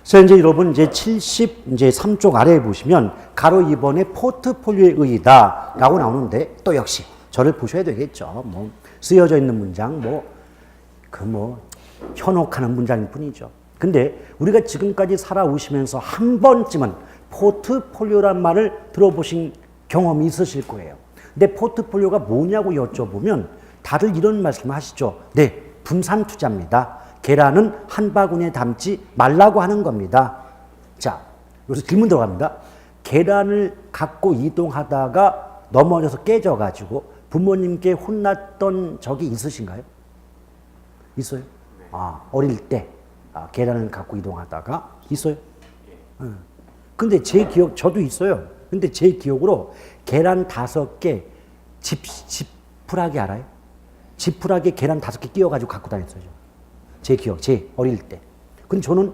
그래서 이제 여러분 이제 73쪽 아래에 보시면 가로 2번에 포트폴리오의 의의다라고 나오는데 또 역시 저를 보셔야 되겠죠. 뭐 쓰여져 있는 문장 현혹하는 문장일 뿐이죠. 근데 우리가 지금까지 살아오시면서 한 번쯤은 포트폴리오란 말을 들어보신 경험이 있으실 거예요. 근데 포트폴리오가 뭐냐고 여쭤보면 다들 이런 말씀을 하시죠. 네, 분산 투자입니다. 계란은 한 바구니에 담지 말라고 하는 겁니다. 자, 여기서 질문 들어갑니다. 계란을 갖고 이동하다가 넘어져서 깨져가지고 부모님께 혼났던 적이 있으신가요? 있어요? 어릴 때 계란을 갖고 이동하다가 있어요? 근데 제 기억, 저도 있어요. 근데 제 기억으로 계란 5개 지푸라기 알아요? 지푸라기에 계란 5개 끼워가지고 갖고 다녔어요. 제 기억, 제 어릴 때. 근데 저는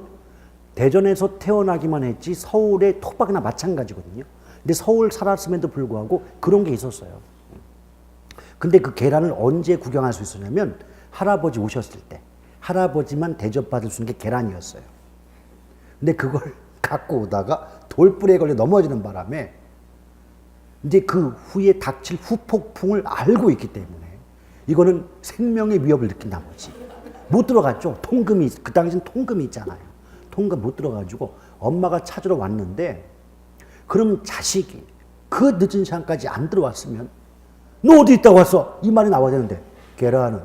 대전에서 태어나기만 했지 서울의 톡박이나 마찬가지거든요. 근데 서울 살았음에도 불구하고 그런 게 있었어요. 근데 그 계란을 언제 구경할 수 있었냐면 할아버지 오셨을 때 할아버지만 대접받을 수 있는 게 계란이었어요. 근데 그걸 갖고 오다가 돌불에 걸려 넘어지는 바람에 이제 그 후에 닥칠 후폭풍을 알고 있기 때문에 이거는 생명의 위협을 느낀 나머지 못 들어갔죠. 통금이, 그 당시엔 통금이 있잖아요. 통금 못 들어가지고 엄마가 찾으러 왔는데 그럼 자식이 그 늦은 시간까지 안 들어왔으면 너 어디 있다고 왔어? 이 말이 나와야 되는데 계란은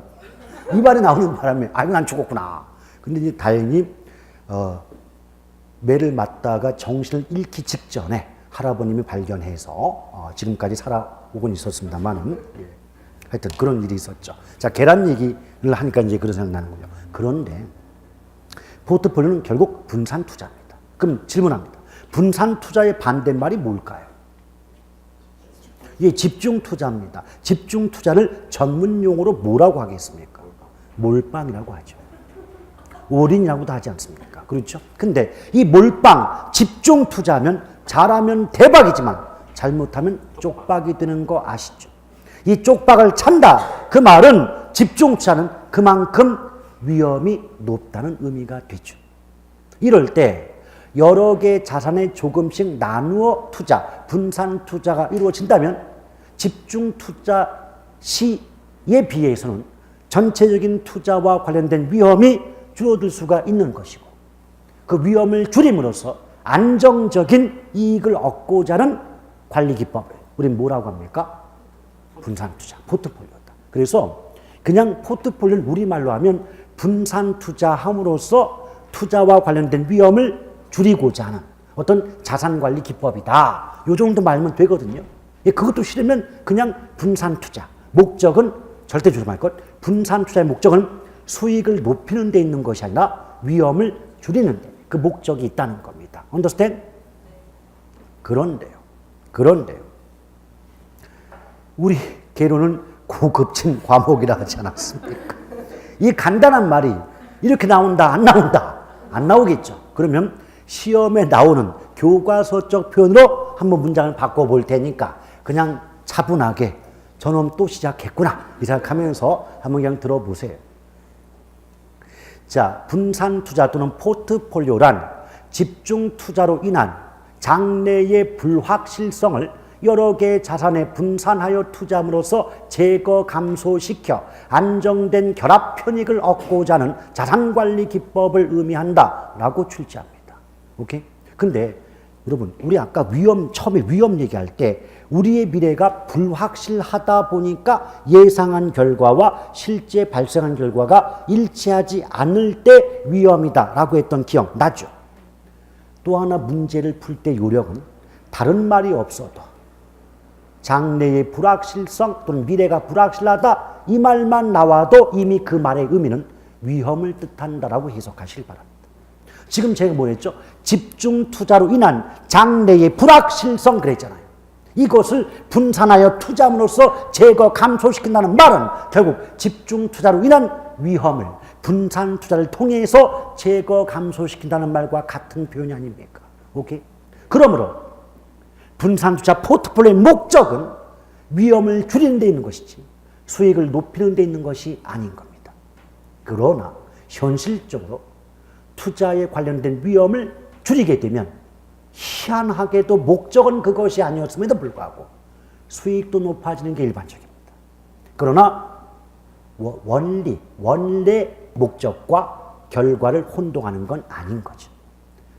이 말이 나오는 바람에 아이고 난 죽었구나. 근데 이제 다행히 매를 맞다가 정신을 잃기 직전에 할아버님이 발견해서 지금까지 살아오곤 있었습니다만은 하여튼 그런 일이 있었죠. 자, 계란 얘기를 하니까 이제 그런 생각 나는군요. 그런데 포트폴리오는 결국 분산 투자입니다. 그럼 질문합니다. 분산 투자의 반대말이 뭘까요? 이게 집중 투자입니다. 집중 투자를 전문 용어로 뭐라고 하겠습니까? 몰빵이라고 하죠. 올인이라고도 하지 않습니까? 그렇죠? 근데 이 몰빵, 집중 투자하면 잘하면 대박이지만 잘못하면 쪽박이 되는 거 아시죠? 이 쪽박을 찬다. 그 말은 집중 투자는 그만큼 위험이 높다는 의미가 되죠. 이럴 때 여러 개 자산에 조금씩 나누어 투자, 분산 투자가 이루어진다면 집중 투자 시에 비해서는 전체적인 투자와 관련된 위험이 줄어들 수가 있는 것이고 그 위험을 줄임으로써 안정적인 이익을 얻고자 하는 관리 기법을 우리는 뭐라고 합니까? 분산 투자, 포트폴리오다. 그래서 그냥 포트폴리오를 우리말로 하면 분산 투자함으로써 투자와 관련된 위험을 줄이고자 하는 어떤 자산 관리 기법이다. 이 정도 말면 되거든요. 그것도 싫으면 그냥 분산 투자. 목적은 절대 조심할 것. 분산 투자의 목적은 수익을 높이는 데 있는 것이 아니라 위험을 줄이는 데 그 목적이 있다는 겁니다. Understand? 그런데요. 우리 개론은 고급진 과목이라 하지 않았습니까? 이 간단한 말이 이렇게 나온다, 안 나온다? 안 나오겠죠. 그러면 시험에 나오는 교과서적 표현으로 한번 문장을 바꿔볼 테니까 그냥 차분하게 저놈 또 시작했구나 이 생각하면서 한번 그냥 들어보세요. 자, 분산 투자 또는 포트폴리오란 집중 투자로 인한 장래의 불확실성을 여러 개의 자산에 분산하여 투자함으로써 제거 감소시켜 안정된 결합 편익을 얻고자 하는 자산관리 기법을 의미한다라고 출제합니다. 오케이? 근데 여러분, 우리 아까 처음에 위험 얘기할 때 우리의 미래가 불확실하다 보니까 예상한 결과와 실제 발생한 결과가 일치하지 않을 때 위험이다라고 했던 기억 나죠? 또 하나 문제를 풀 때 요령은 다른 말이 없어도 장래의 불확실성 또는 미래가 불확실하다 이 말만 나와도 이미 그 말의 의미는 위험을 뜻한다라고 해석하시길 바랍니다. 지금 제가 뭐랬죠? 집중 투자로 인한 장래의 불확실성 그랬잖아요. 이것을 분산하여 투자함으로써 제거 감소시킨다는 말은 결국 집중 투자로 인한 위험을 분산 투자를 통해서 제거 감소시킨다는 말과 같은 표현이 아닙니까? 오케이? 그러므로 분산 투자 포트폴리오의 목적은 위험을 줄이는 데 있는 것이지 수익을 높이는 데 있는 것이 아닌 겁니다. 그러나 현실적으로 투자에 관련된 위험을 줄이게 되면 희한하게도 목적은 그것이 아니었음에도 불구하고 수익도 높아지는 게 일반적입니다. 그러나 원래 목적과 결과를 혼동하는 건 아닌 거죠.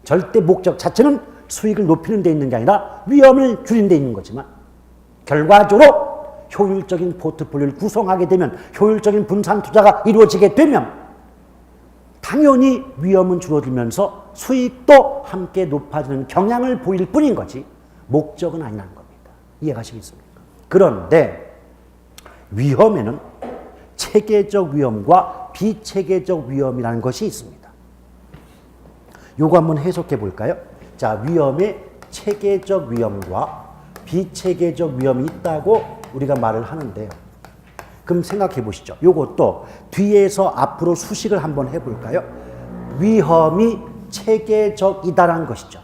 절대 목적 자체는 수익을 높이는 데 있는 게 아니라 위험을 줄이는 데 있는 거지만 결과적으로 효율적인 포트폴리오를 구성하게 되면 효율적인 분산 투자가 이루어지게 되면 당연히 위험은 줄어들면서 수익도 함께 높아지는 경향을 보일 뿐인 거지 목적은 아니라는 겁니다. 이해가시겠습니까? 그런데 위험에는 체계적 위험과 비체계적 위험이라는 것이 있습니다. 요거 한번 해석해 볼까요? 자, 위험에 체계적 위험과 비체계적 위험이 있다고 우리가 말을 하는데요. 그럼 생각해 보시죠. 요것도 뒤에서 앞으로 수식을 한번 해볼까요? 위험이 체계적이다라는 것이죠.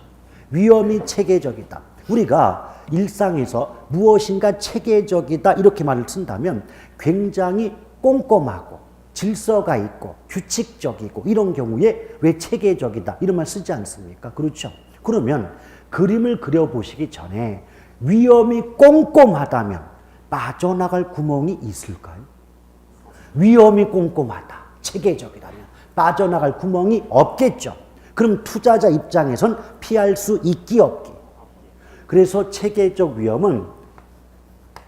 위험이 체계적이다. 우리가 일상에서 무엇인가 체계적이다 이렇게 말을 쓴다면 굉장히 꼼꼼하고 질서가 있고 규칙적이고 이런 경우에 왜 체계적이다 이런 말 쓰지 않습니까? 그렇죠? 그러면 그림을 그려보시기 전에 위험이 꼼꼼하다면 빠져나갈 구멍이 있을까요? 위험이 꼼꼼하다, 체계적이라면 빠져나갈 구멍이 없겠죠. 그럼 투자자 입장에선 피할 수 있기 없기. 그래서 체계적 위험은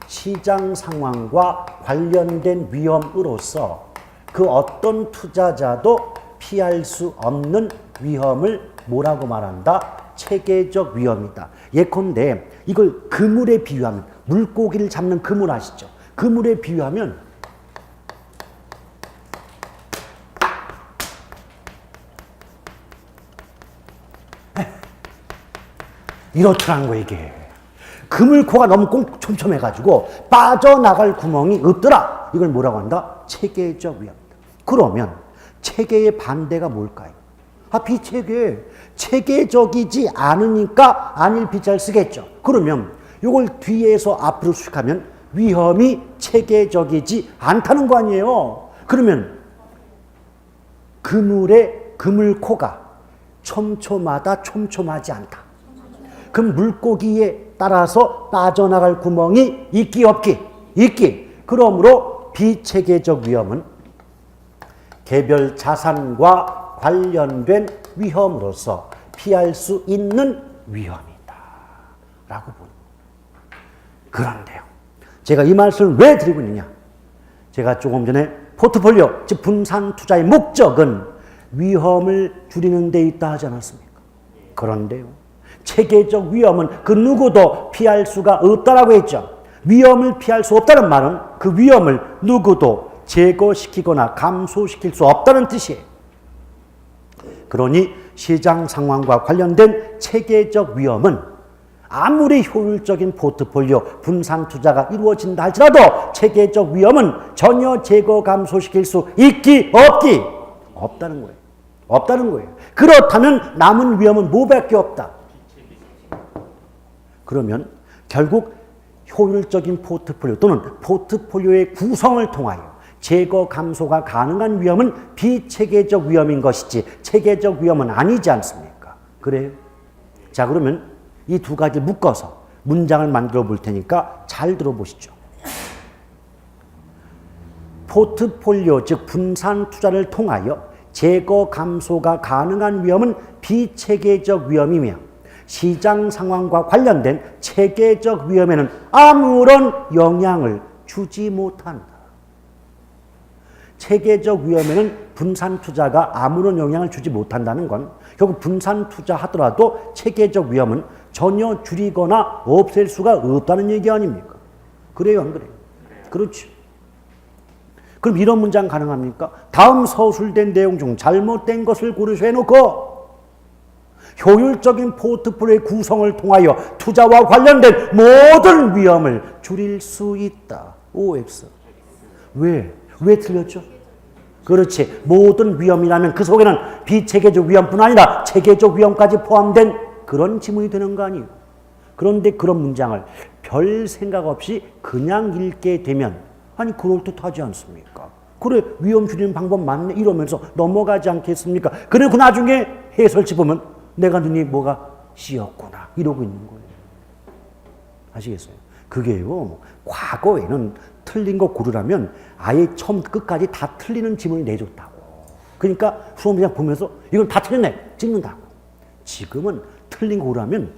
시장 상황과 관련된 위험으로서 그 어떤 투자자도 피할 수 없는 위험을 뭐라고 말한다? 체계적 위험이다. 예컨대 이걸 그물에 비유하면 물고기를 잡는 그물 아시죠? 그물에 비유하면 이렇더라는 거예요 이게. 그물코가 너무 촘촘해가지고 빠져나갈 구멍이 없더라. 이걸 뭐라고 한다? 체계적 위험이다. 그러면 체계의 반대가 뭘까요? 비체계. 체계적이지 않으니까 아닐 비자를 쓰겠죠. 그러면 이걸 뒤에서 앞으로 수식하면 위험이 체계적이지 않다는 거 아니에요. 그러면 그물의 그물코가 촘촘하다, 촘촘하지 않다. 그럼 물고기에 따라서 빠져나갈 구멍이 있기 없기? 있기. 그러므로 비체계적 위험은 개별 자산과 관련된 위험으로서 피할 수 있는 위험이다 라고 보는 거예요. 그런데요, 제가 이 말씀을 왜 드리고 있느냐? 제가 조금 전에 포트폴리오, 즉 분산 투자의 목적은 위험을 줄이는 데 있다 하지 않았습니까? 그런데요, 체계적 위험은 그 누구도 피할 수가 없다라고 했죠. 위험을 피할 수 없다는 말은 그 위험을 누구도 제거시키거나 감소시킬 수 없다는 뜻이에요. 그러니 시장 상황과 관련된 체계적 위험은 아무리 효율적인 포트폴리오 분산 투자가 이루어진다 할지라도 체계적 위험은 전혀 제거 감소시킬 수 있기 없기? 없다는 거예요. 없다는 거예요. 그렇다면 남은 위험은 뭐밖에 없다. 그러면 결국 효율적인 포트폴리오 또는 포트폴리오의 구성을 통하여 제거 감소가 가능한 위험은 비체계적 위험인 것이지 체계적 위험은 아니지 않습니까? 그래요? 자, 그러면 이 두 가지 묶어서 문장을 만들어 볼 테니까 잘 들어보시죠. 포트폴리오 즉 분산 투자를 통하여 제거 감소가 가능한 위험은 비체계적 위험이며 시장 상황과 관련된 체계적 위험에는 아무런 영향을 주지 못한다. 체계적 위험에는 분산 투자가 아무런 영향을 주지 못한다는 건 결국 분산 투자 하더라도 체계적 위험은 전혀 줄이거나 없앨 수가 없다는 얘기 아닙니까? 그래요, 안 그래요? 그렇죠. 그럼 이런 문장 가능합니까? 다음 서술된 내용 중 잘못된 것을 고르셔 해놓고 효율적인 포트폴리오의 구성을 통하여 투자와 관련된 모든 위험을 줄일 수 있다. OX. 왜? 왜 틀렸죠? 그렇지. 모든 위험이라면 그 속에는 비체계적 위험뿐 아니라 체계적 위험까지 포함된 그런 지문이 되는 거 아니에요. 그런데 그런 문장을 별 생각 없이 그냥 읽게 되면 아니 그럴듯하지 않습니까? 그래, 위험 줄이는 방법 맞네. 이러면서 넘어가지 않겠습니까? 그리고 나중에 해설치 보면 내가 눈이 뭐가 씌었구나. 이러고 있는 거예요. 아시겠어요? 그게요, 과거에는 틀린 거 고르라면 아예 처음 끝까지 다 틀리는 지문을 내줬다고. 그러니까 수험이 그냥 보면서 이건 다 틀렸네. 찍는다고. 지금은 틀린 거 고르라면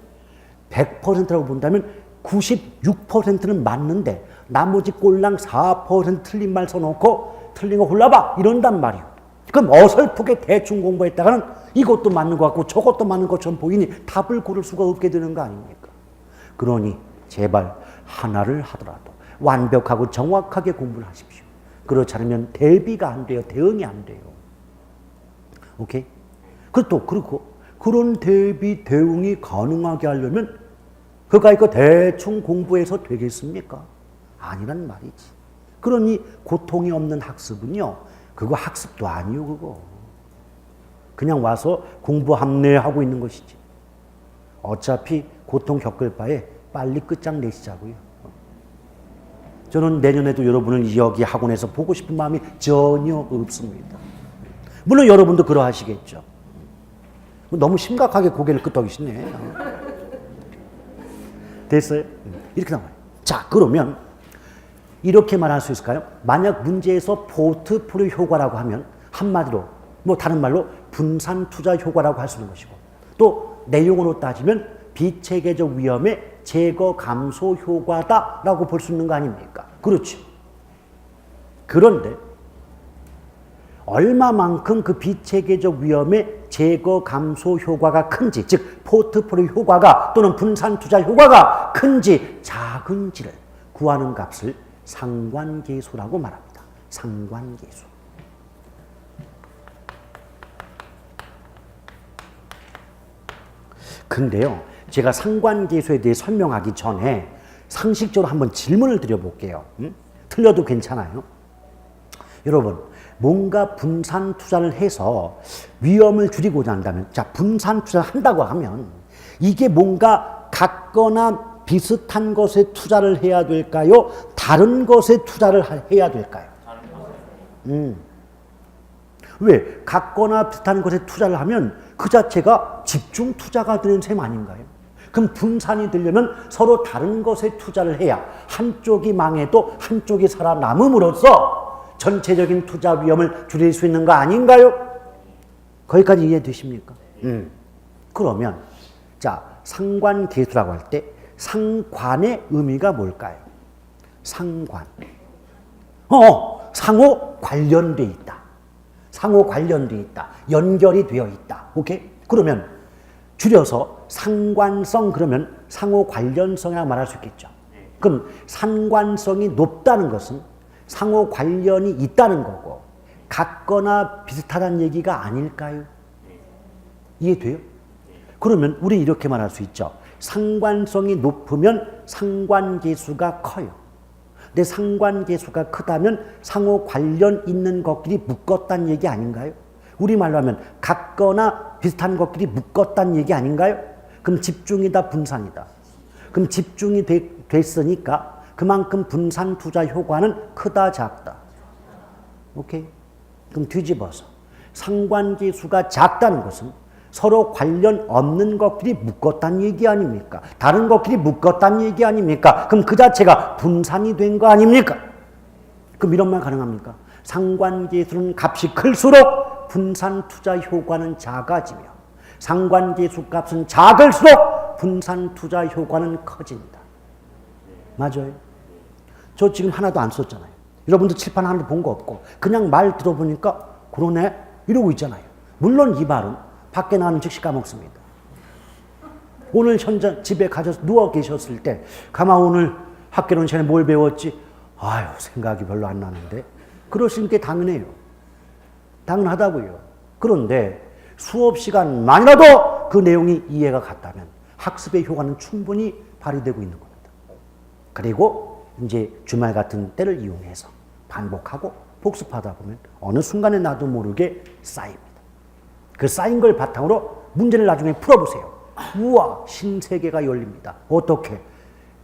100%라고 본다면 96%는 맞는데 나머지 꼴랑 4% 틀린 말 써놓고 틀린 거 골라봐 이런단 말이에요. 그럼 어설프게 대충 공부했다가는 이것도 맞는 것 같고 저것도 맞는 것처럼 보이니 답을 고를 수가 없게 되는 거 아닙니까? 그러니 제발 하나를 하더라도 완벽하고 정확하게 공부를 하십시오. 그렇지 않으면 대비가 안 돼요. 대응이 안 돼요. 오케이? 그리고 그런 대비 대응이 가능하게 하려면 그가 이거 대충 공부해서 되겠습니까? 아니란 말이지. 그러니 고통이 없는 학습은요, 그거 학습도 아니요, 그거. 그냥 와서 공부 합리하고 있는 것이지. 어차피 고통 겪을 바에 빨리 끝장내시자고요. 저는 내년에도 여러분을 여기 학원에서 보고 싶은 마음이 전혀 없습니다. 물론 여러분도 그러하시겠죠. 너무 심각하게 고개를 끄덕이시네. 됐어요? 이렇게 나와요. 자, 그러면 이렇게 말할 수 있을까요? 만약 문제에서 포트폴리오 효과라고 하면 한마디로 뭐 다른 말로 분산 투자 효과라고 할 수 있는 것이고 또 내용으로 따지면 비체계적 위험의 제거 감소 효과다라고 볼 수 있는 거 아닙니까? 그렇죠. 그런데 얼마만큼 그 비체계적 위험의 제거 감소 효과가 큰지, 즉 포트폴리오 효과가 또는 분산 투자 효과가 큰지 작은지를 구하는 값을 상관계수라고 말합니다. 상관계수. 근데요, 제가 상관계수에 대해 설명하기 전에 상식적으로 한번 질문을 드려볼게요. 틀려도 괜찮아요. 여러분, 뭔가 분산 투자를 해서 위험을 줄이고자 한다면, 자, 분산 투자를 한다고 하면 이게 뭔가 같거나 비슷한 것에 투자를 해야 될까요? 다른 것에 투자를 해야 될까요? 왜? 같거나 비슷한 것에 투자를 하면 그 자체가 집중 투자가 되는 셈 아닌가요? 그럼 분산이 되려면 서로 다른 것에 투자를 해야 한쪽이 망해도 한쪽이 살아남음으로써 전체적인 투자 위험을 줄일 수 있는 거 아닌가요? 거기까지 이해되십니까? 그러면 자, 상관계수라고 할 때 상관의 의미가 뭘까요? 상관. 상호 관련돼 있다. 상호 관련돼 있다. 연결이 되어 있다. 오케이? 그러면 줄여서 상관성 그러면 상호 관련성이라고 말할 수 있겠죠. 그럼 상관성이 높다는 것은 상호 관련이 있다는 거고 같거나 비슷하다는 얘기가 아닐까요? 이해돼요? 그러면 우리 이렇게 말할 수 있죠. 상관성이 높으면 상관계수가 커요. 근데 상관계수가 크다면 상호 관련 있는 것끼리 묶었다는 얘기 아닌가요? 우리말로 하면 같거나 비슷한 것끼리 묶었다는 얘기 아닌가요? 그럼 집중이다 분산이다. 그럼 집중이 됐으니까 그만큼 분산 투자 효과는 크다 작다. 오케이? 그럼 뒤집어서 상관계수가 작다는 것은 서로 관련 없는 것끼리 묶었다는 얘기 아닙니까? 다른 것끼리 묶었다는 얘기 아닙니까? 그럼 그 자체가 분산이 된 거 아닙니까? 그럼 이런 말 가능합니까? 상관계수는 값이 클수록 분산 투자 효과는 작아지며 상관계수 값은 작을수록 분산 투자 효과는 커진다. 맞아요? 저 지금 하나도 안 썼잖아요. 여러분도 칠판 하나도 본 거 없고 그냥 말 들어보니까 그러네 이러고 있잖아요. 물론 이 말은 밖에 나가는 즉시 까먹습니다. 오늘 현장 집에 가셔서 누워 계셨을 때 가만 오늘 학교는 전에 뭘 배웠지? 아유 생각이 별로 안 나는데 그러시는 게 당연해요. 당연하다고요. 그런데 수업 시간만이라도 그 내용이 이해가 갔다면 학습의 효과는 충분히 발휘되고 있는 겁니다. 그리고 이제 주말 같은 때를 이용해서 반복하고 복습하다 보면 어느 순간에 나도 모르게 쌓입니다. 그 쌓인 걸 바탕으로 문제를 나중에 풀어보세요. 우와, 신세계가 열립니다. 어떻게?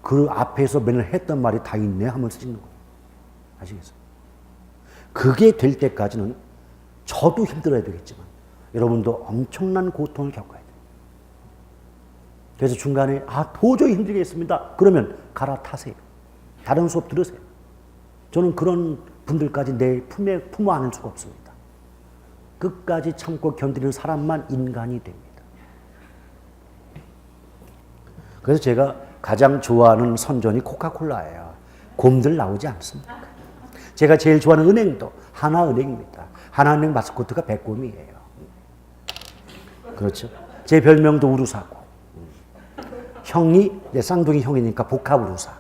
그 앞에서 맨날 했던 말이 다 있네 하면서 찍는 거예요. 아시겠어요? 그게 될 때까지는 저도 힘들어야 되겠지만 여러분도 엄청난 고통을 겪어야 돼요. 그래서 중간에 도저히 힘들겠습니다. 그러면 갈아타세요. 다른 수업 들으세요. 저는 그런 분들까지 내 품에 품어 안을 수가 없습니다. 끝까지 참고 견디는 사람만 인간이 됩니다. 그래서 제가 가장 좋아하는 선전이 코카콜라예요. 곰들 나오지 않습니까? 제가 제일 좋아하는 은행도 하나은행입니다. 하나은행 마스코트가 백곰이에요. 그렇죠? 제 별명도 우루사고. 형이 이제 쌍둥이 형이니까 복합우루사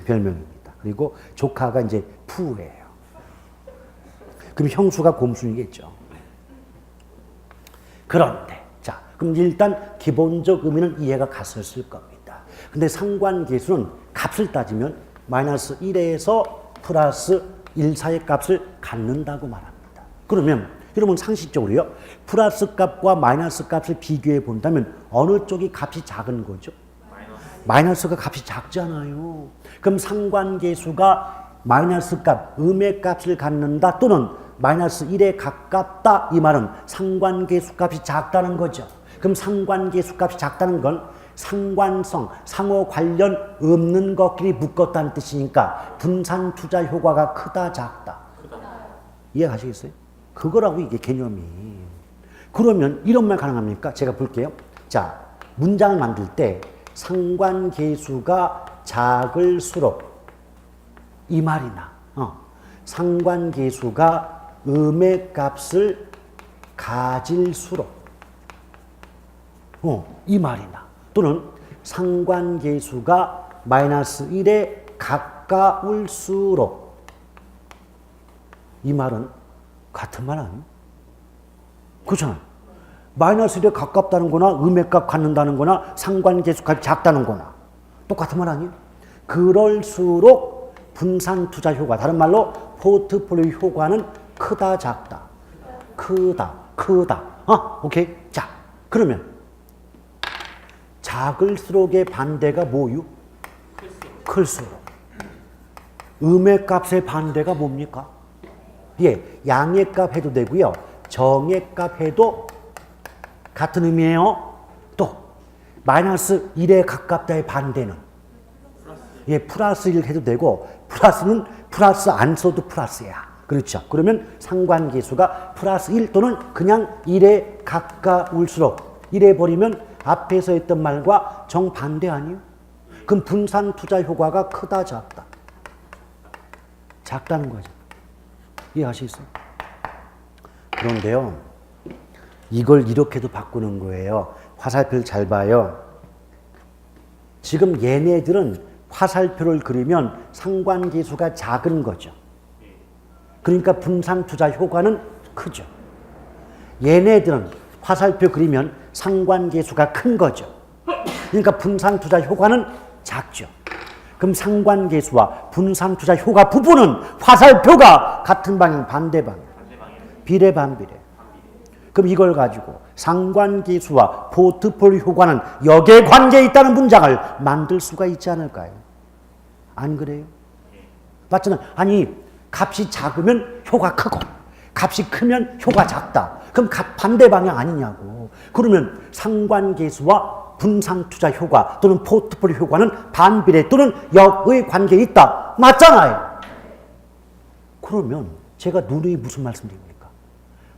별명입니다. 그리고 조카가 이제 푸예요. 그럼 형수가 곰순이겠죠. 그런데 자, 그럼 일단 기본적 의미는 이해가 갔었을 겁니다. 근데 상관계수는 값을 따지면 마이너스 1에서 플러스 1 사이의 값을 갖는다고 말합니다. 그러면 여러분 상식적으로요. 플러스 값과 마이너스 값을 비교해 본다면 어느 쪽이 값이 작은 거죠? 마이너스가 값이 작잖아요. 그럼 상관계수가 마이너스 값, 음의 값을 갖는다 또는 마이너스 1에 가깝다 이 말은 상관계수 값이 작다는 거죠. 그럼 상관계수 값이 작다는 건 상관성, 상호 관련 없는 것끼리 묶었다는 뜻이니까 분산 투자 효과가 크다 작다. 이해가시겠어요? 그거라고 이게 개념이. 그러면 이런 말 가능합니까? 제가 볼게요. 자, 문장을 만들 때 상관계수가 작을수록 이 말이나 상관계수가 음의 값을 가질수록 이 말이나 또는 상관계수가 마이너스 1에 가까울수록 이 말은 같은 말 아니에요? 그렇잖아요. 마이너스 1에 가깝다는 거나 음의 값 갖는다는 거나 상관계수 값이 작다는 거나 똑같은 말 아니에요? 그럴수록 분산 투자 효과, 다른 말로 포트폴리오 효과는 크다 작다. 크다. 오케이. 자, 그러면 작을수록의 반대가 뭐유? 클수록. 음의 값의 반대가 뭡니까? 예, 양의 값 해도 되고요. 정의 값 해도 같은 의미예요. 또 마이너스 1에 가깝다의 반대는 예, 플러스 1 해도 되고 플러스는 플러스 안 써도 플러스야. 그렇죠. 그러면 상관계수가 플러스 1 또는 그냥 1에 가까울수록 1에 버리면 앞에서 했던 말과 정반대 아니에요? 그럼 분산 투자 효과가 크다 작다? 작다는 거죠. 이해하시겠어요? 그런데요. 이걸 이렇게도 바꾸는 거예요. 화살표를 잘 봐요. 지금 얘네들은 화살표를 그리면 상관계수가 작은 거죠. 그러니까 분산 투자 효과는 크죠. 얘네들은 화살표 그리면 상관계수가 큰 거죠. 그러니까 분산 투자 효과는 작죠. 그럼 상관계수와 분산 투자 효과 부분은 화살표가 같은 방향, 반대 방향. 비례 반비례. 그럼 이걸 가지고 상관계수와 포트폴리오 효과는 역의 관계에 있다는 문장을 만들 수가 있지 않을까요? 안 그래요? 맞잖아요. 아니, 값이 작으면 효과 크고 값이 크면 효과 작다. 그럼 반대 방향 아니냐고. 그러면 상관계수와 분산투자 효과 또는 포트폴리오 효과는 반비례 또는 역의 관계에 있다. 맞잖아요. 그러면 제가 누누이 무슨 말씀드립니까?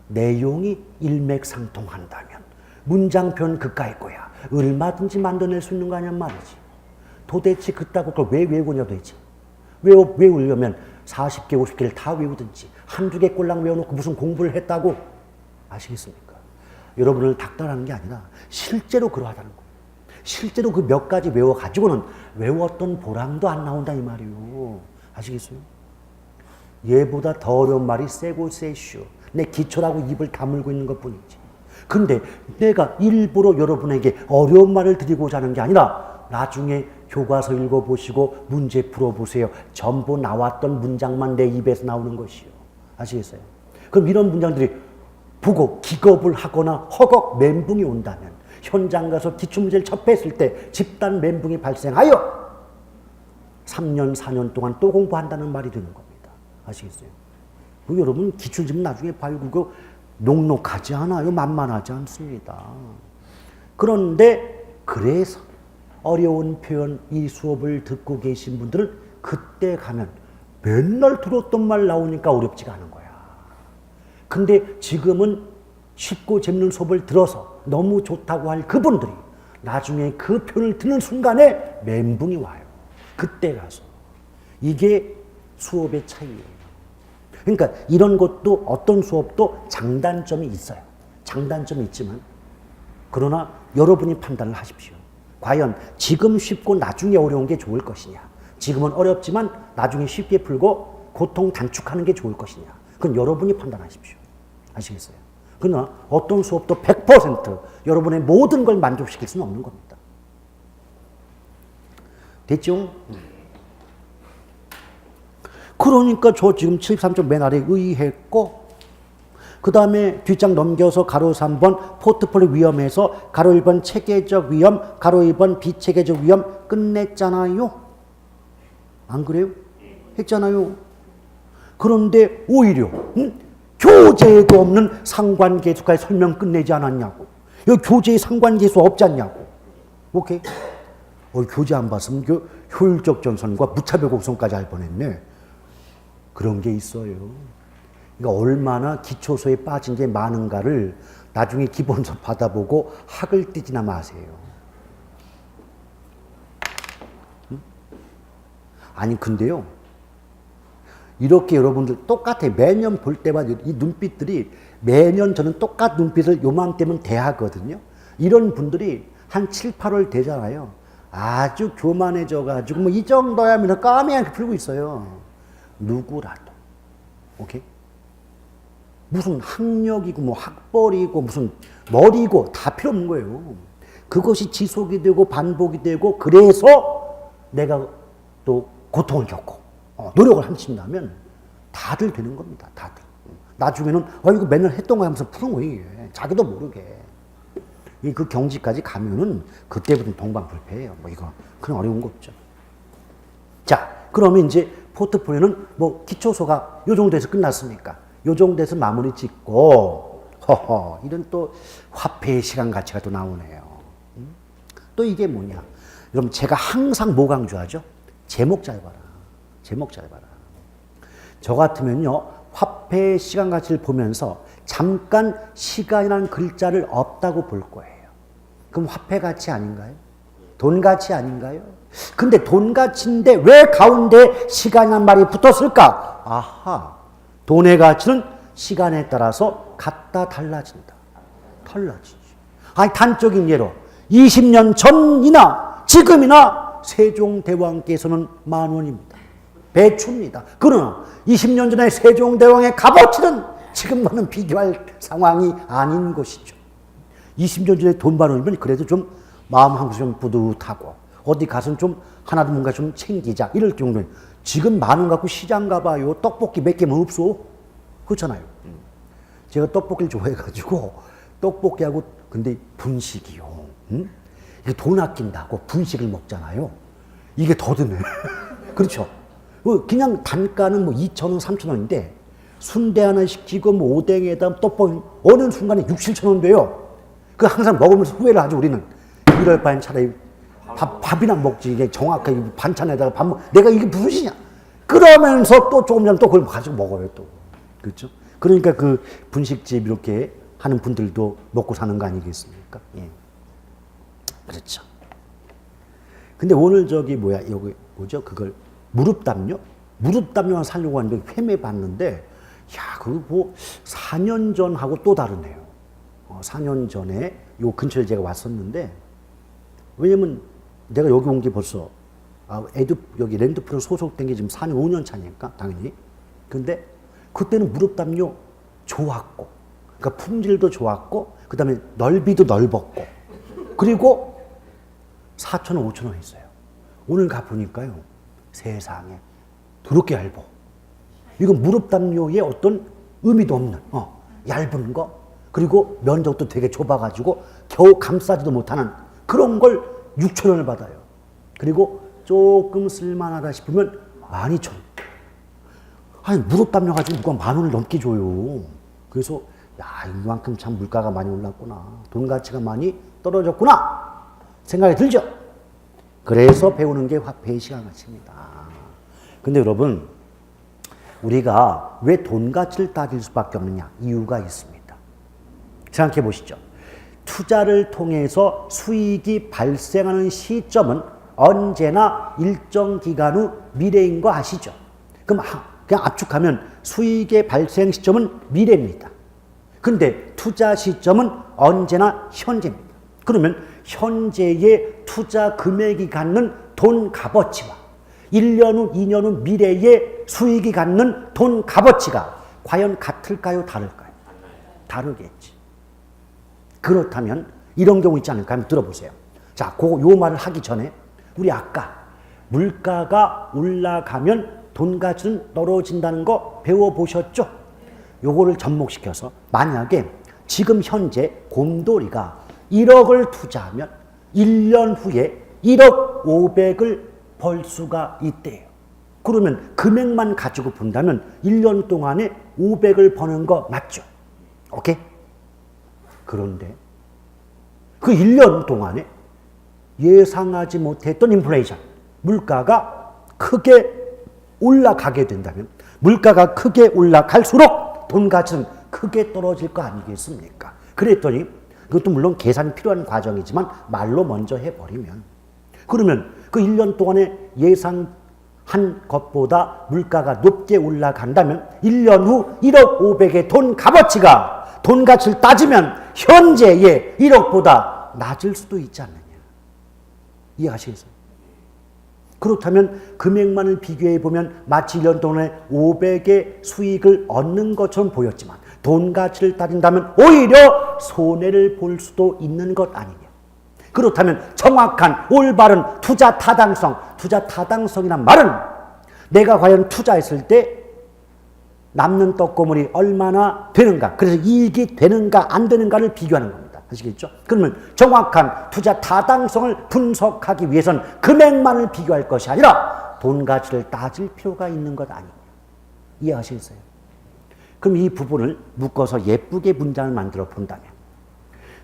내용이 일맥상통한다면 문장표는 그까이 거야. 얼마든지 만들어낼 수 있는 거 아니란 말이지. 도대체 그따구 걸 왜 외우냐 되지. 외우려면 40개, 50개를 다 외우든지 한두 개 꼴랑 외워놓고 무슨 공부를 했다고 아시겠습니까? 여러분을 닥달하는 게 아니라 실제로 그러하다는 거예요. 실제로 그 몇 가지 외워가지고는 외웠던 보람도 안 나온다 이 말이에요. 아시겠어요? 얘보다 더 어려운 말이 세고 세슈. 내 기초라고 입을 다물고 있는 것 뿐이지. 근데 내가 일부러 여러분에게 어려운 말을 드리고자 하는 게 아니라 나중에 교과서 읽어보시고 문제 풀어보세요. 전부 나왔던 문장만 내 입에서 나오는 것이요. 아시겠어요? 그럼 이런 문장들이 보고 기겁을 하거나 허걱 멘붕이 온다면 현장 가서 기출문제를 접했을 때 집단 멘붕이 발생하여 3년, 4년 동안 또 공부한다는 말이 되는 겁니다. 아시겠어요? 여러분 기출지문 나중에 봐요. 그거 녹록하지 않아요. 만만하지 않습니다. 그런데 그래서 어려운 표현 이 수업을 듣고 계신 분들은 그때 가면 맨날 들었던 말 나오니까 어렵지가 않은 거야. 근데 지금은 쉽고 재밌는 수업을 들어서 너무 좋다고 할 그분들이 나중에 그 표현을 듣는 순간에 멘붕이 와요. 그때 가서. 이게 수업의 차이예요. 그러니까 이런 것도 어떤 수업도 장단점이 있어요. 장단점이 있지만 그러나 여러분이 판단을 하십시오. 과연 지금 쉽고 나중에 어려운 게 좋을 것이냐. 지금은 어렵지만 나중에 쉽게 풀고 고통 단축하는 게 좋을 것이냐. 그건 여러분이 판단하십시오. 아시겠어요? 그러나 어떤 수업도 100% 여러분의 모든 걸 만족시킬 수는 없는 겁니다. 됐죠? 그러니까 저 지금 73쪽 맨 아래 의했고 그 다음에 뒷장 넘겨서 가로 3번 포트폴리오 위험에서 가로 1번 체계적 위험, 가로 2번 비체계적 위험 끝냈잖아요. 안 그래요? 했잖아요. 그런데 오히려 교재에도 없는 상관계수까지 설명 끝내지 않았냐고. 여기 교재에 상관계수 없지 않냐고. 오케이? 교재 안 봤으면 효율적 전선과 무차별 곡선까지 할 뻔했네. 그런 게 있어요. 그러니까 얼마나 기초소에 빠진 게 많은가를 나중에 기본서 받아보고 학을 띄지나 마세요. 아니 근데요. 이렇게 여러분들 똑같아. 매년 볼 때마다 이 눈빛들이 매년 저는 똑같은 눈빛을 요맘때면 대하거든요. 이런 분들이 한 7, 8월 되잖아요. 아주 교만해져가지고 뭐 이 정도야 하면서 까매하게 풀고 있어요. 누구라도. 오케이? 무슨 학력이고 뭐 학벌이고 무슨 머리고 다 필요 없는 거예요. 그것이 지속이 되고 반복이 되고 그래서 내가 또 고통을 겪고 노력을 한친다면 다들 되는 겁니다. 다들. 나중에는 이거 맨날 했던 거 하면서 푸는 거예요. 이게. 자기도 모르게. 그 경지까지 가면은 그때부터 동방불패예요. 뭐 이거 그런 어려운 거 없죠. 자, 그러면 이제 포트폴리오는 뭐 기초소가 요 정도에서 끝났으니까 요 정도에서 마무리 짓고 이런 또 화폐의 시간 가치가 또 나오네요. 또 이게 뭐냐? 여러분 제가 항상 뭐 강조하죠? 제목 잘 봐라. 제목 잘 봐라. 저 같으면요 화폐의 시간 가치를 보면서 잠깐 시간이라는 글자를 없다고 볼 거예요. 그럼 화폐 가치 아닌가요? 돈 가치 아닌가요? 근데 돈 가치인데 왜 가운데 시간이라는 말이 붙었을까? 아하, 돈의 가치는 시간에 따라서 같다 달라진다. 달라지지. 아니 단적인 예로 20년 전이나 지금이나 세종대왕께서는 10,000원입니다. 배추입니다. 그러나 20년 전에 세종대왕의 값어치는 지금과는 비교할 상황이 아닌 것이죠. 20년 전에 돈 10,000원이면 그래도 좀 마음 한구석 좀 뿌듯하고 어디 가서는 좀 하나도 뭔가 좀 챙기자 이럴 정도는 지금 10,000원 갖고 시장 가봐요. 떡볶이 몇 개만 없어. 그렇잖아요. 제가 떡볶이를 좋아해가지고 떡볶이하고 근데 분식이요. 이게 돈 아낀다고 분식을 먹잖아요. 이게 더 드네. 그렇죠. 그냥 단가는 뭐 2,000원, 3,000원인데 순대 하나 시키고 뭐 오뎅에다 떡볶이 어느 순간에 6, 7,000원 돼요. 그 항상 먹으면서 후회를 하죠 우리는. 이럴 바엔 차라리 밥이나 먹지. 이게 정확하게 반찬에다가 밥 먹. 내가 이게 무슨 짓이냐? 그러면서 또 조금 전에 또 그걸 가지고 먹어요 또. 그렇죠? 그러니까 그 분식집 이렇게 하는 분들도 먹고 사는 거 아니겠습니까? 예. 그렇죠. 근데 오늘 저기 여기 뭐죠? 그걸 무릎 담요? 무릎 담요만 살려고 하는데 회매 봤는데 야, 그거 뭐 4년 전하고 또 다르네요. 4년 전에 요 근처에 제가 왔었는데 왜냐면 내가 여기 온 게 벌써 여기 랜드프로 소속된 게 지금 4년, 5년 차니까 당연히. 근데 그때는 무릎 담요 좋았고 그러니까 품질도 좋았고 그 다음에 넓이도 넓었고 그리고 4,000원, 5,000원 했어요. 오늘 가보니까요 세상에 더럽게 얇아. 이건 무릎 담요에 어떤 의미도 없는 얇은 거 그리고 면적도 되게 좁아가지고 겨우 감싸지도 못하는 그런 걸 6,000원을 받아요. 그리고 조금 쓸만하다 싶으면 12,000원. 아니, 무릎담요 가지고 누가 10,000원을 넘게 줘요. 그래서, 야, 이만큼 참 물가가 많이 올랐구나. 돈 가치가 많이 떨어졌구나. 생각이 들죠? 그래서 배우는 게 화폐의 시간 가치입니다. 근데 여러분, 우리가 왜 돈 가치를 따질 수밖에 없느냐? 이유가 있습니다. 생각해 보시죠. 투자를 통해서 수익이 발생하는 시점은 언제나 일정 기간 후 미래인 거 아시죠? 그럼 그냥 압축하면 수익의 발생 시점은 미래입니다. 근데 투자 시점은 언제나 현재입니다. 그러면 현재의 투자 금액이 갖는 돈 값어치와 1년 후, 2년 후 미래의 수익이 갖는 돈 값어치가 과연 같을까요? 다를까요? 다르겠지. 그렇다면 이런 경우 있지 않을까? 한번 들어보세요. 자, 요 말을 하기 전에 우리 아까 물가가 올라가면 돈 가치는 떨어진다는 거 배워보셨죠? 요거를 접목시켜서 만약에 지금 현재 곰돌이가 1억을 투자하면 1년 후에 1억 500을 벌 수가 있대요. 그러면 금액만 가지고 본다면 1년 동안에 500을 버는 거 맞죠? 오케이? 그런데 그 1년 동안에 예상하지 못했던 인플레이션, 물가가 크게 올라가게 된다면 물가가 크게 올라갈수록 돈 가치는 크게 떨어질 거 아니겠습니까? 그랬더니 그것도 물론 계산이 필요한 과정이지만 말로 먼저 해버리면 그러면 그 1년 동안에 예상한 것보다 물가가 높게 올라간다면 1년 후 1억 500의 돈 값어치가 돈 가치를 따지면 현재의 1억보다 낮을 수도 있지 않느냐. 이해하시겠어요? 그렇다면 금액만을 비교해보면 마치 1년 동안에 500의 수익을 얻는 것처럼 보였지만 돈 가치를 따진다면 오히려 손해를 볼 수도 있는 것 아니냐. 그렇다면 정확한 올바른 투자 타당성, 투자 타당성이란 말은 내가 과연 투자했을 때 남는 떡고물이 얼마나 되는가, 그래서 이익이 되는가 안 되는가를 비교하는 겁니다. 아시겠죠? 그러면 정확한 투자 타당성을 분석하기 위해서는 금액만을 비교할 것이 아니라 돈 가치를 따질 필요가 있는 것 아니냐. 이해하시겠어요? 그럼 이 부분을 묶어서 예쁘게 문장을 만들어 본다면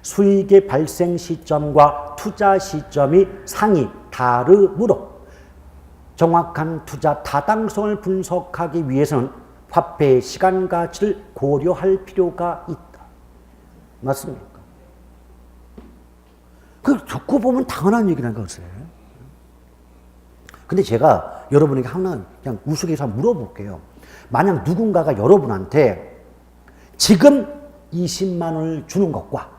수익의 발생 시점과 투자 시점이 상이 다르므로 정확한 투자 타당성을 분석하기 위해서는 화폐의 시간 가치를 고려할 필요가 있다. 맞습니까? 그걸 듣고 보면 당연한 얘기라는 것을. 근데 제가 여러분에게 하나 그냥 우스갯소리 물어볼게요. 만약 누군가가 여러분한테 지금 20만 원을 주는 것과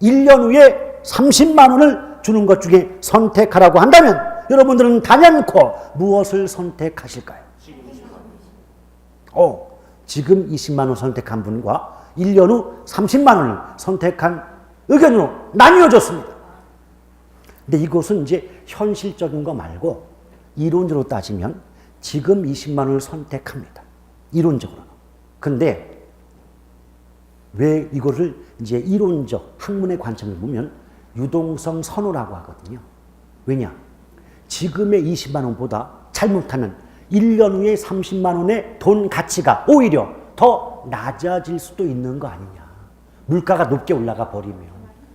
1년 후에 30만 원을 주는 것 중에 선택하라고 한다면 여러분들은 단연코 무엇을 선택하실까요? 지금 20만 원 선택한 분과 1년 후 30만 원을 선택한 의견으로 나뉘어졌습니다. 근데 이것은 이제 현실적인 거 말고 이론적으로 따지면 지금 20만 원을 선택합니다. 이론적으로. 근데 왜 이거를 이제 이론적 학문의 관점을 보면 유동성 선호라고 하거든요. 왜냐? 지금의 20만 원보다 잘못하면 1년 후에 30만 원의 돈 가치가 오히려 더 낮아질 수도 있는 거 아니냐. 물가가 높게 올라가 버리면.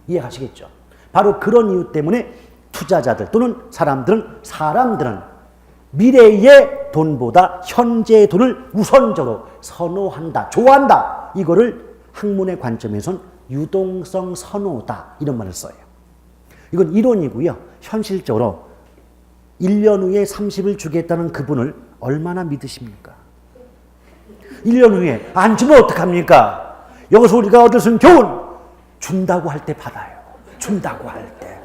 이해하시겠죠? 바로 그런 이유 때문에 투자자들 또는 사람들은 미래의 돈보다 현재의 돈을 우선적으로 선호한다, 좋아한다. 이거를 학문의 관점에선 유동성 선호다. 이런 말을 써요. 이건 이론이고요. 현실적으로 1년 후에 30을 주겠다는 그분을 얼마나 믿으십니까? 1년 후에 안 주면 어떡합니까? 여기서 우리가 얻을 수 있는 교훈, 준다고 할 때 받아요. 준다고 할 때.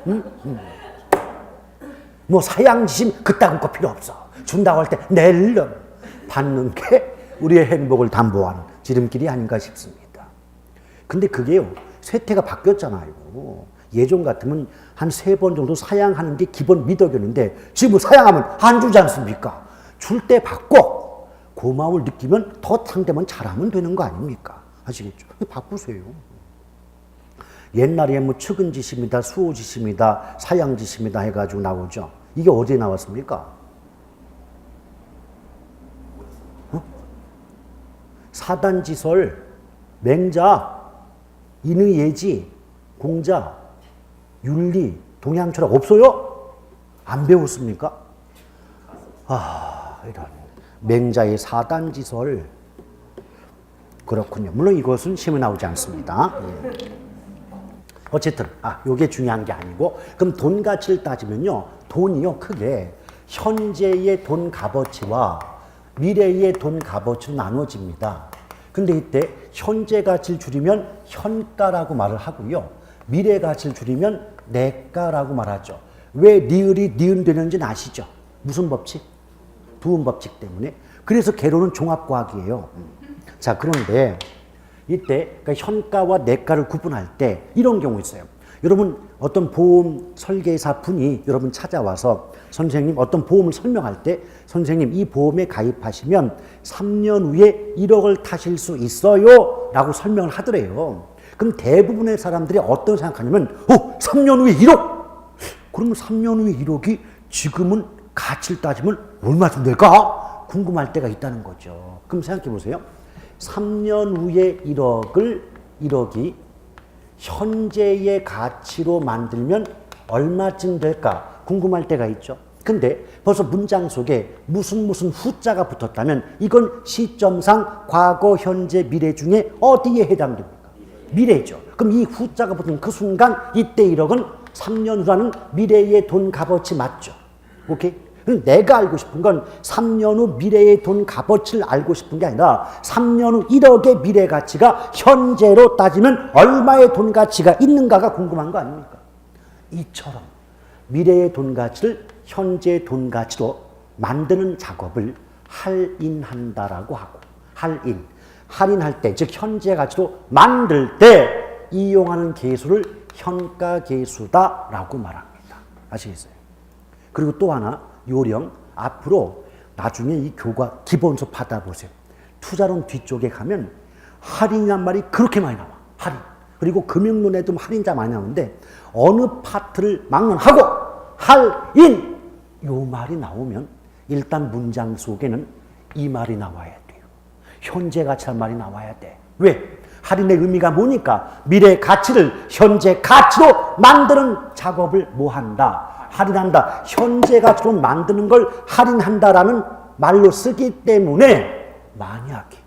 뭐 사양지심 그따구 거 필요 없어. 준다고 할 때 낼름 받는 게 우리의 행복을 담보하는 지름길이 아닌가 싶습니다. 근데 그게요, 쇠퇴가 바뀌었잖아요. 예전 같으면 한 3번 정도 사양하는 게 기본 미덕이었는데 지금 사양하면 안 주지 않습니까? 줄 때 받고 고마움을 느끼면 더 상대만 잘하면 되는 거 아닙니까? 아시겠죠? 바꾸세요. 옛날에 뭐 측은지심이다, 수호지심이다, 사양지심이다 해가지고 나오죠. 이게 어디에 나왔습니까? 사단지설, 맹자, 인의 예지, 공자, 윤리, 동양철학 없어요? 안 배웠습니까? 이런 맹자의 사단지설. 그렇군요. 물론 이것은 시험에 나오지 않습니다. 어쨌든 요게 중요한 게 아니고, 그럼 돈 가치를 따지면요, 돈이요 크게 현재의 돈 값어치와 미래의 돈 값어치로 나눠집니다. 근데 이때 현재 가치를 줄이면 현가라고 말을 하고요, 미래 가치를 줄이면 내가라고 말하죠. 왜 리을이 니은 되는지는 아시죠? 무슨 법칙? 두음 법칙 때문에. 그래서 개론은 종합과학이에요. 자, 그런데 이때 그러니까 현가와 내가를 구분할 때 이런 경우 있어요. 여러분 어떤 보험 설계사 분이 여러분 찾아와서 선생님 어떤 보험을 설명할 때 선생님 이 보험에 가입하시면 3년 후에 1억을 타실 수 있어요 라고 설명을 하더래요. 그럼 대부분의 사람들이 어떤 생각하냐면 3년 후에 1억? 그러면 3년 후에 1억이 지금은 가치를 따지면 얼마쯤 될까? 궁금할 때가 있다는 거죠. 그럼 생각해 보세요. 3년 후에 1억이 현재의 가치로 만들면 얼마쯤 될까 궁금할 때가 있죠. 근데 벌써 문장 속에 무슨 후자가 붙었다면 이건 시점상 과거, 현재, 미래 중에 어디에 해당됩니까? 미래죠. 그럼 이 후자가 붙은 그 순간 이때 1억은 3년 후라는 미래의 돈 값어치 맞죠? 오케이? 내가 알고 싶은 건 3년 후 미래의 돈 값어치를 알고 싶은 게 아니라 3년 후 1억의 미래 가치가 현재로 따지면 얼마의 돈 가치가 있는가가 궁금한 거 아닙니까? 이처럼 미래의 돈 가치를 현재의 돈 가치로 만드는 작업을 할인한다라고 하고, 할인할 때, 즉 현재 가치로 만들 때 이용하는 계수를 현가계수다라고 말합니다. 아시겠어요? 그리고 또 하나 요령, 앞으로 나중에 이 교과 기본서 받아보세요. 투자론 뒤쪽에 가면 할인이란 말이 그렇게 많이 나와. 할인. 그리고 금융론에도 할인자 많이 나오는데 어느 파트를 막론하고 할인! 요 말이 나오면 일단 문장 속에는 이 말이 나와야 돼요. 현재 가치란 말이 나와야 돼. 왜? 할인의 의미가 뭐니까? 미래 가치를 현재 가치로 만드는 작업을 뭐 한다? 할인한다. 현재 가치로 만드는 걸 할인한다라는 말로 쓰기 때문에 만약에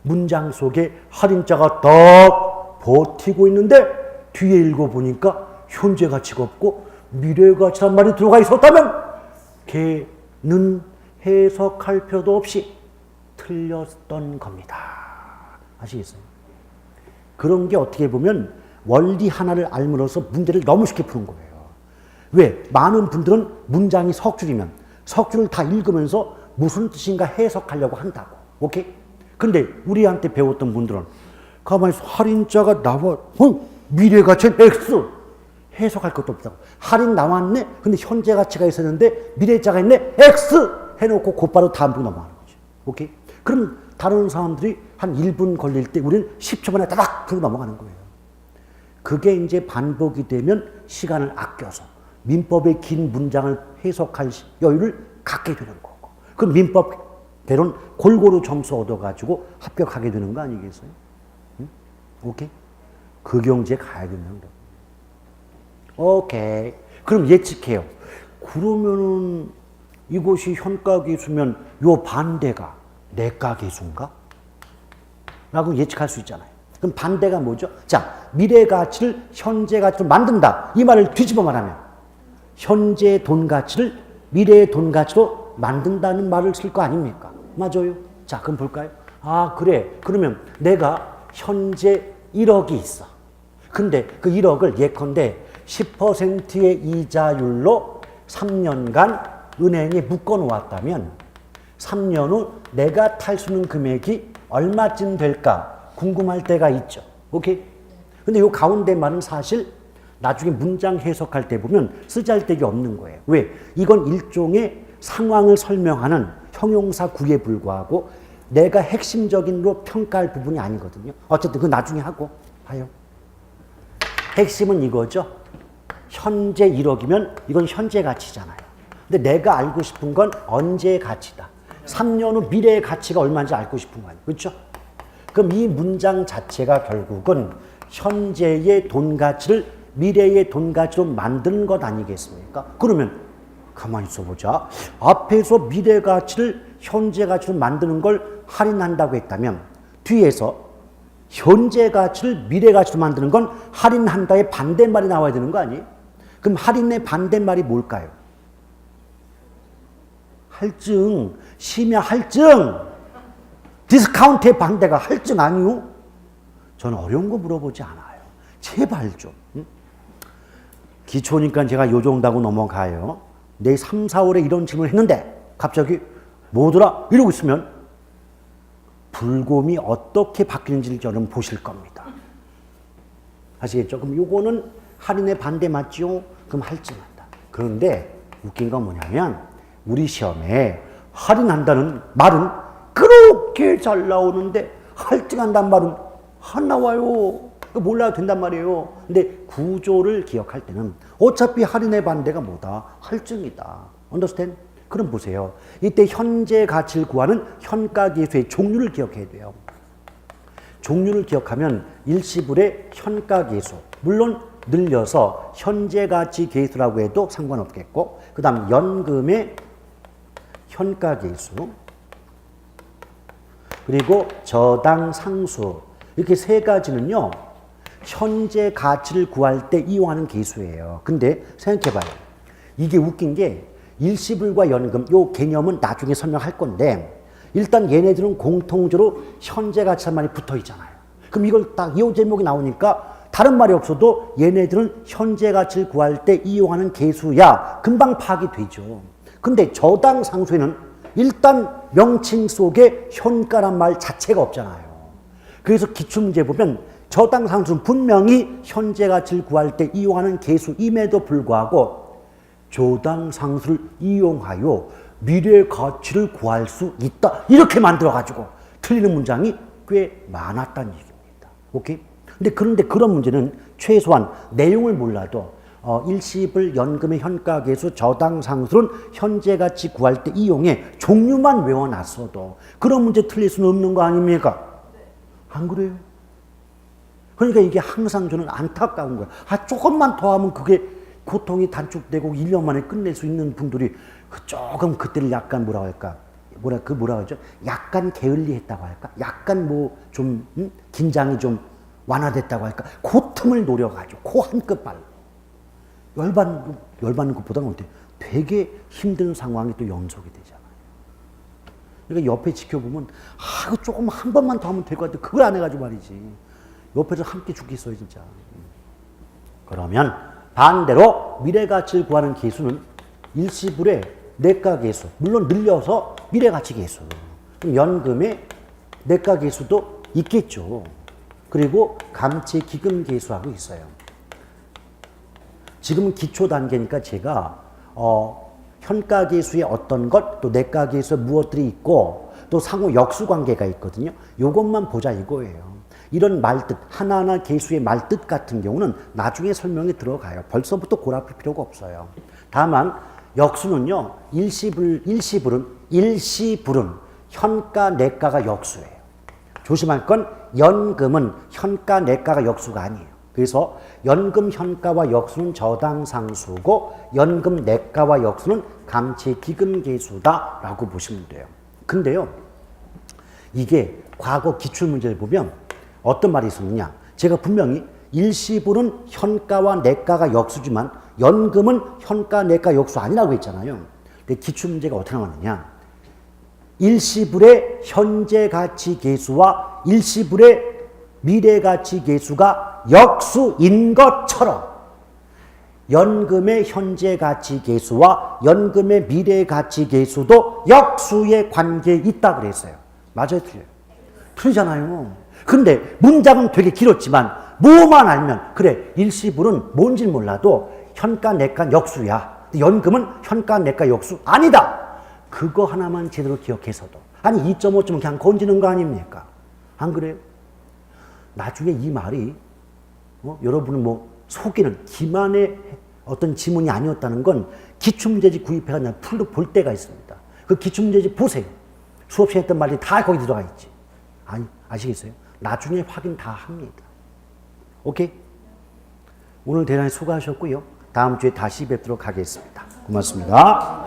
문장 속에 할인자가 딱 버티고 있는데 뒤에 읽어보니까 현재 가치가 없고 미래 가치란 말이 들어가 있었다면 걔는 해석할 필요도 없이 틀렸던 겁니다. 아시겠어요? 그런 게 어떻게 보면 원리 하나를 알므로써 문제를 너무 쉽게 푸는 거예요. 왜? 많은 분들은 문장이 석줄이면 석줄을 다 읽으면서 무슨 뜻인가 해석하려고 한다고. 오케이? 근데 우리한테 배웠던 분들은 가만히 있어. 할인자가 나와. 미래 가치는 X. 해석할 것도 없다고. 할인 나왔네? 근데 현재 가치가 있었는데 미래자가 있네? X! 해놓고 곧바로 다음 분 넘어가는 거죠. 오케이? 그럼 다른 사람들이 한 1분 걸릴 때 우리는 10초 만에 따닥 풀고 넘어가는 거예요. 그게 이제 반복이 되면 시간을 아껴서 민법의 긴 문장을 해석할 여유를 갖게 되는 거고. 그 민법대로는 골고루 점수 얻어가지고 합격하게 되는 거 아니겠어요? 응? 오케이? 그 경지에 가야 된다는 거. 오케이. 그럼 예측해요. 그러면은 이것이 현가계수면 요 반대가 내가계수인가? 라고 예측할 수 있잖아요. 그럼 반대가 뭐죠? 자, 미래 가치를 현재 가치로 만든다. 이 말을 뒤집어 말하면 현재 돈 가치를 미래의 돈 가치로 만든다는 말을 쓸 거 아닙니까? 맞아요. 자, 그럼 볼까요? 아, 그래. 그러면 내가 현재 1억이 있어. 근데 그 1억을 예컨대 10%의 이자율로 3년간 은행에 묶어 놓았다면 3년 후 내가 탈 수 있는 금액이 얼마쯤 될까 궁금할 때가 있죠. 오케이? 근데 이 가운데 말은 사실 나중에 문장 해석할 때 보면 쓰잘데기 없는 거예요. 왜? 이건 일종의 상황을 설명하는 형용사 구에 불과하고 내가 핵심적인로 평가할 부분이 아니거든요. 어쨌든 그 나중에 하고 봐요. 핵심은 이거죠. 현재 1억이면 이건 현재 가치잖아요. 근데 내가 알고 싶은 건 언제의 가치다. 3년 후 미래의 가치가 얼마인지 알고 싶은 거 아니에요. 그렇죠? 그럼 이 문장 자체가 결국은 현재의 돈 가치를 미래의 돈 가치로 만드는 것 아니겠습니까? 그러면 가만히 있어보자. 앞에서 미래 가치를 현재 가치로 만드는 걸 할인한다고 했다면 뒤에서 현재 가치를 미래 가치로 만드는 건 할인한다의 반대말이 나와야 되는 거 아니에요? 그럼 할인의 반대말이 뭘까요? 할증, 심야 할증. 디스카운트의 반대가 할증 아니요? 저는 어려운 거 물어보지 않아요. 제발 좀. 기초니까 제가 요 정도 하고 넘어가요. 내 3, 4월에 이런 질문을 했는데 갑자기 뭐더라? 이러고 있으면 불곰이 어떻게 바뀌는지를 저는 보실 겁니다. 아시겠죠? 그럼 요거는 할인의 반대 맞죠? 그럼 할증한다. 그런데 웃긴 건 뭐냐면 우리 시험에 할인한다는 말은 그렇게 잘 나오는데 할증한다는 말은 안 나와요. 몰라도 된단 말이에요. 근데 구조를 기억할 때는 어차피 할인의 반대가 뭐다? 할증이다. understand? 그럼 보세요. 이때 현재 가치를 구하는 현가계수의 종류를 기억해야 돼요. 종류를 기억하면 일시불의 현가계수. 물론 늘려서 현재 가치 계수라고 해도 상관없겠고, 그 다음 연금의 현가계수, 그리고 저당 상수. 이렇게 세 가지는요, 현재 가치를 구할 때 이용하는 계수예요. 근데 생각해봐요. 이게 웃긴 게 일시불과 연금, 요 개념은 나중에 설명할 건데 일단 얘네들은 공통적으로 현재 가치란 말이 붙어 있잖아요. 그럼 이걸 딱 이 제목이 나오니까 다른 말이 없어도 얘네들은 현재 가치를 구할 때 이용하는 계수야. 금방 파악이 되죠. 근데 저당 상수에는 일단 명칭 속에 현가란 말 자체가 없잖아요. 그래서 기출문제 보면 저당 상수는 분명히 현재 가치를 구할 때 이용하는 계수임에도 불구하고 저당 상수를 이용하여 미래 가치를 구할 수 있다. 이렇게 만들어가지고 틀리는 문장이 꽤 많았다는 얘기입니다. 오케이? 그런데 그런 문제는 최소한 내용을 몰라도 일시불 연금의 현가계수 저당 상수는 현재 가치 구할 때 이용해 종류만 외워놨어도 그런 문제 틀릴 수는 없는 거 아닙니까? 안 그래요? 그러니까 이게 항상 저는 안타까운 거야. 조금만 더 하면 그게 고통이 단축되고 1년 만에 끝낼 수 있는 분들이 조금 그때를 약간 뭐라고 할까? 뭐라고 하죠? 약간 게을리했다고 할까? 약간 좀 긴장이 좀 완화됐다고 할까? 그 틈을 노려가지고 그 한 끗 발로 열받는 것보다는 어때? 되게 힘든 상황이 또 연속이 되잖아요. 그러니까 옆에 지켜보면 조금 한 번만 더 하면 될 것 같아. 그걸 안 해가지고 말이지. 옆에서 함께 죽겠어요 진짜. 그러면 반대로 미래가치를 구하는 계수는 일시불의 내가계수, 물론 늘려서 미래가치계수. 그럼 연금의 내가계수도 있겠죠. 그리고 감채기금계수하고 있어요. 지금은 기초 단계니까 제가 현가계수의 어떤 것, 또 내가계수에 무엇들이 있고 또 상호 역수관계가 있거든요. 이것만 보자 이거예요. 이런 말뜻, 하나하나 계수의 말뜻 같은 경우는 나중에 설명이 들어가요. 벌써부터 골아플 필요가 없어요. 다만 역수는요, 일시불은 현가, 내가가 역수예요. 조심할 건 연금은 현가, 내가가 역수가 아니에요. 그래서 연금 현가와 역수는 저당 상수고 연금 내가와 역수는 감채기금계수다라고 보시면 돼요. 근데요, 이게 과거 기출문제를 보면 어떤 말이 있었느냐? 제가 분명히 일시불은 현가와 내가가 역수지만 연금은 현가, 내가 역수 아니라고 했잖아요. 근데 기출문제가 어떻게 나왔느냐? 일시불의 현재가치계수와 일시불의 미래가치계수가 역수인 것처럼 연금의 현재가치계수와 연금의 미래가치계수도 역수의 관계에 있다 그랬어요. 맞아요, 틀려요? 틀리잖아요. 근데 문장은 되게 길었지만 뭐만 알면 그래, 일시불은 뭔지 몰라도 현가, 내가 역수야. 연금은 현가, 내가 역수 아니다. 그거 하나만 제대로 기억해서도 아니 2.5점은 그냥 건지는 거 아닙니까? 안 그래요? 나중에 이 말이 여러분은 속이는 기만의 어떤 지문이 아니었다는 건 기출문제집 구입해가 그냥 풀로 볼 때가 있습니다. 그 기출문제집 보세요. 수업 시간에 했던 말이 다 거기 들어가 있지. 아시겠어요? 나중에 확인 다 합니다. 오케이? 오늘 대단히 수고하셨고요. 다음 주에 다시 뵙도록 하겠습니다. 고맙습니다.